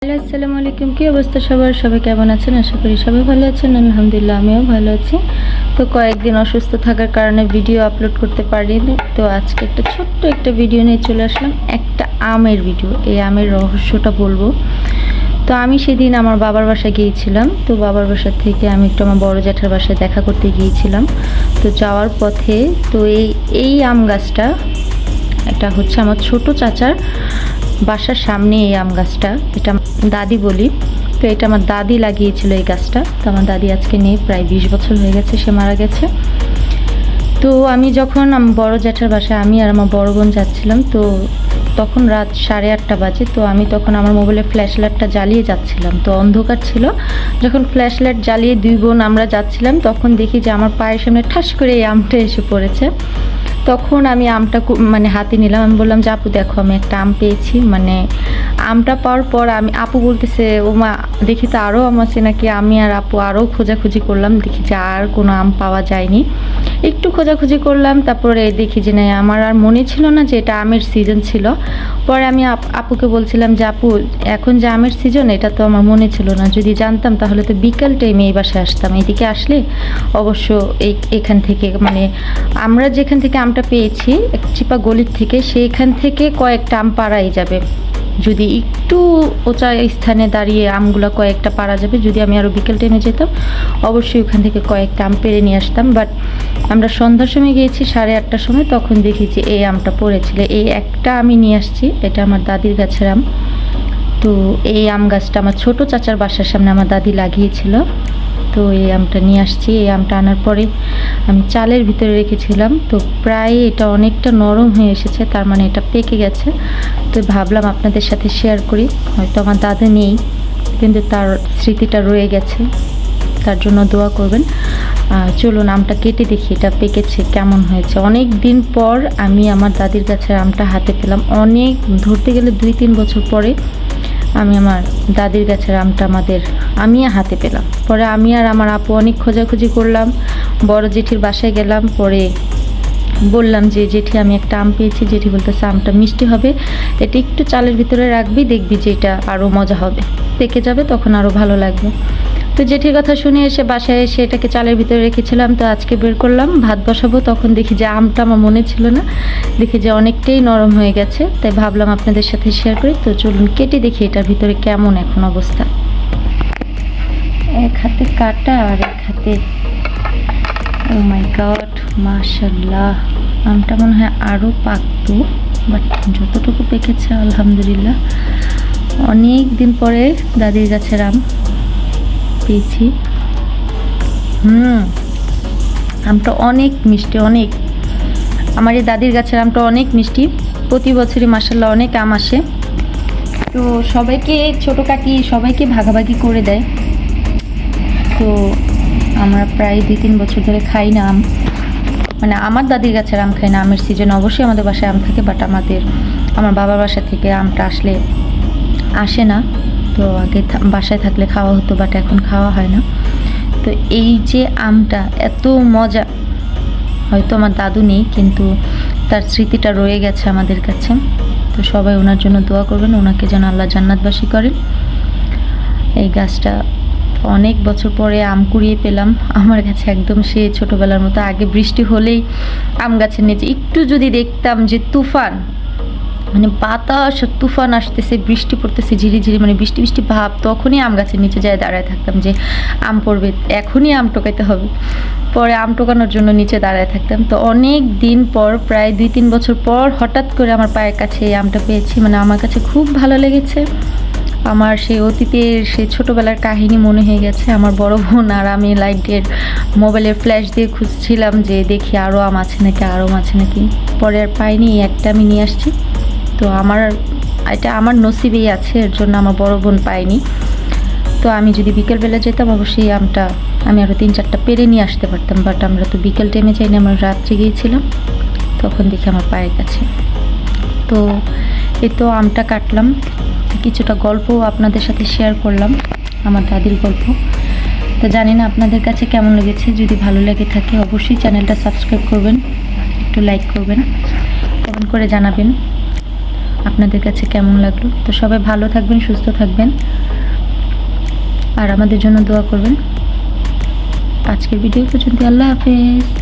Hello, আসসালামু আলাইকুম। কি অবস্থা সবার? সবাই কেমন আছেন? আশা করি সবাই ভালো আছেন। আলহামদুলিল্লাহ আমিও ভালো আছি। তো কয়েকদিন অসুস্থ থাকার কারণে ভিডিও আপলোড করতে পারিনি। তো আজকে ছোট্ট একটা ভিডিও নিয়ে চলে আসলাম, একটা আমের ভিডিও। এই আমের রহস্যটা বলবো। তো আমি সেদিন আমার বাবার বাসায় গিয়েছিলাম। তো বাবার বাসা থেকে আমি একটু আমার বড় জ্যাঠার বাসায় দেখা করতে গিয়েছিলাম। তো যাওয়ার পথে তো এই আম গাছটা, এটা হচ্ছে আমার ছোট চাচার বাসার সামনে। এই আম গাছটা, এটা দাদি বলি। তো এটা আমার দাদি লাগিয়েছিল এই গাছটা। তো আমার দাদি আজকে নেই, প্রায় 20 বছর হয়ে গেছে, সে মারা গেছে। তো আমি যখন আমার বড় জ্যাঠার বাসায় আমি আর আমার বড় বোন যাচ্ছিলাম, তো তখন রাত 8:30 বাজে। তো আমি তখন আমার মোবাইলে ফ্ল্যাশ লাইটটা জ্বালিয়ে যাচ্ছিলাম, তো অন্ধকার ছিল। যখন ফ্ল্যাশ লাইট জ্বালিয়ে দুই বোন আমরা যাচ্ছিলাম, তখন দেখি যে আমার পায়ের সামনে ঠাস করে এই আমটা এসে পড়েছে। তখন আমি আমটা মানে হাতে নিলাম। আমি বললাম যে আপু দেখো, আমি একটা আম পেয়েছি। মানে আমটা পাওয়ার পর আপু বলতেছে, ও মা দেখি তো আরও আম আছে নাকি। আমি আর আপু আরও খোঁজাখুঁজি করলাম, দেখি যে আর কোনো আম পাওয়া যায়নি। একটু খোঁজাখুঁজি করলাম, তারপরে দেখি যে না, আমার আর মনে ছিল না যে এটা আমের সিজন ছিল। পরে আমি আপুকে বলছিলাম যে আপু, এখন যে আমের সিজন, এটা তো আমার মনে ছিল না। যদি জানতাম তাহলে তো বিকাল টাইমে এই বাসায় আসতাম। এদিকে আসলে অবশ্য এখান থেকে, মানে আমরা যেখান থেকে আমটা পেয়েছি, এক চিপা গলির থেকে, সেইখান থেকে কয়েকটা আম পাড়াই যাবে। যদি একটু উঁচা স্থানে দাঁড়িয়ে আমগুলো কয়েকটা পারা যাবে। যদি আমি আরও বিকেল টাইমে যেতাম, অবশ্যই ওখান থেকে কয়েকটা আম পেড়ে নিয়ে আসতাম। বাট আমরা সন্ধ্যার সময় গিয়েছি, 8:30টার সময়, তখন দেখি যে এই আমটা পড়েছিল। এই একটা আমি নিয়ে আসছি, এটা আমার দাদির গাছের আম। তো এই আম গাছটা আমার ছোট চাচার বাসার সামনে আমার দাদি লাগিয়েছিল। তো এই আমটা নিয়ে আসছি। এই আমটা আনার পরে আমি চালের ভিতরে রেখেছিলাম। তো প্রায় এটা অনেকটা নরম হয়ে এসেছে, তার মানে এটা পেকে গেছে। তো ভাবলাম আপনাদের সাথে শেয়ার করি। হয়তো আমার দাদা নেই, কিন্তু তার স্মৃতিটা রয়ে গেছে, তার জন্য দোয়া করবেন। চলুন আমটা কেটে দেখি এটা পেকেছে কেমন হয়েছে। অনেক দিন পর আমি আমার দাদির গাছের আমটা হাতে পেলাম। অনেক ধরতে গেলে 2-3 বছর পরে আমি আমার দাদির গাছের আমটা আমি হাতে পেলাম। পরে আমি আর আমার আপু অনেক খোঁজাখুঁজি করলাম, বড় জেঠির বাসায় গেলাম। পরে বললাম যে জেঠি, আমি একটা আম পেয়েছি। জেঠি বলতেছে আমটা মিষ্টি হবে, এটা একটু চালের ভিতরে রাখবি, দেখবি যে এটা আরও মজা হবে, পেকে যাবে তখন আরও ভালো লাগবে। তো জেঠির কথা শুনে এসে বাসায় এসে এটাকে চালের ভিতরে রেখেছিলাম। তো আজকে বের করলাম, ভাত বসাবো, তখন দেখি যে আমটা আমার মনে ছিল না, দেখি যে অনেকটাই নরম হয়ে গেছে। তাই ভাবলাম আপনাদের সাথে শেয়ার করি। তো চলুন কেটে দেখি এটার ভিতরে কেমন এখন অবস্থা। এক হাতে কাটা আর এক হাতে, ও মাই গড, মাশাল্লাহ। আমটা মনে হয় আরও পাকতো, বাট যতটুকু পেকেছে আলহামদুলিল্লাহ। অনেক দিন পরে দাদির গাছের আম পেয়েছি। আমটা অনেক মিষ্টি, অনেক। আমার এই দাদির গাছের আমটা অনেক মিষ্টি। প্রতি বছরই মাশাল্লাহ অনেক আম আসে। তো সবাইকে, ছোটো কাকি সবাইকে ভাগাভাগি করে দেয়। তো আমরা প্রায় 2-3 বছর ধরে খাই না আম। মানে আমার দাদির গাছের আম খাই না। আমের সিজনে অবশ্যই আমাদের বাসায় আম থাকে, বাট আমার বাবার বাসা থেকে আমটা আসে না। তো আগে বাসায় থাকলে খাওয়া হতো, বাট এখন খাওয়া হয় না। তো এই যে আমটা এত মজা, হয়তো আমার দাদু নেই, কিন্তু তার স্মৃতিটা রয়ে গেছে আমাদের কাছে। তো সবাই ওনার জন্য দোয়া করবেন, ওনাকে যেন আল্লাহ জান্নাতবাসী করেন। এই গাছটা অনেক বছর পরে আম কুড়িয়ে পেলাম। আমার কাছে একদম সে ছোটোবেলার মতো। আগে বৃষ্টি হলেই আম গাছের নিচে একটু যদি দেখতাম যে তুফান, মানে বাতাস তুফান আসতেছে, বৃষ্টি পড়তেছে ঝিরিঝিরি, মানে বৃষ্টি বৃষ্টি ভাব, তখনই আম গাছের নিচে যায় দাঁড়ায় থাকতাম যে আম পড়বে, এখনই আম টোকাইতে হবে। পরে আম টোকানোর জন্য নিচে দাঁড়ায় থাকতাম। তো অনেক দিন পর, প্রায় 2-3 বছর পর, হঠাৎ করে আমার পায়ের কাছে এই আমটা পেয়েছি। মানে আমার কাছে খুব ভালো লেগেছে। আমার সেই অতীতের সেই ছোটোবেলার কাহিনী মনে হয়ে গেছে। আমার বড় বোন আর আমি মোবাইলের ফ্ল্যাশ দিয়ে খুঁজছিলাম যে দেখি আরও আম আছে নাকি, আরও আম আছে নাকি। পরে আর পাইনি, একটা আমি নিয়ে আসছি। তো এটা আমার নসিবেই আছে, এর জন্য আমার বড় বোন পায়নি। তো আমি যদি বিকেলবেলা যেতাম, অবশ্যই আমটা আমি আরও 3-4টা পেরে নিয়ে আসতে পারতাম। বাট আমরা তো বিকেল টাইমে যাইনি, আমরা রাত্রে গিয়েছিলাম, তখন দেখি আমার পায়ের কাছে। তো এই তো আমটা কাটলাম, কিছুটা গল্প আপনাদের সাথে শেয়ার করলাম, আমার দাদির গল্প। তো জানি না আপনাদের কাছে কেমন লেগেছে। যদি ভালো লেগে থাকে অবশ্যই চ্যানেলটা সাবস্ক্রাইব করবেন, একটু লাইক করবেন, কমেন্ট করে জানাবেন। আপনাদের কাছে কেমন লাগলো। তো সবাই ভালো থাকবেন, সুস্থ থাকবেন, আর আমাদের জন্য দোয়া করবেন। আজকের ভিডিও পর্যন্ত, আল্লাহ হাফেজ।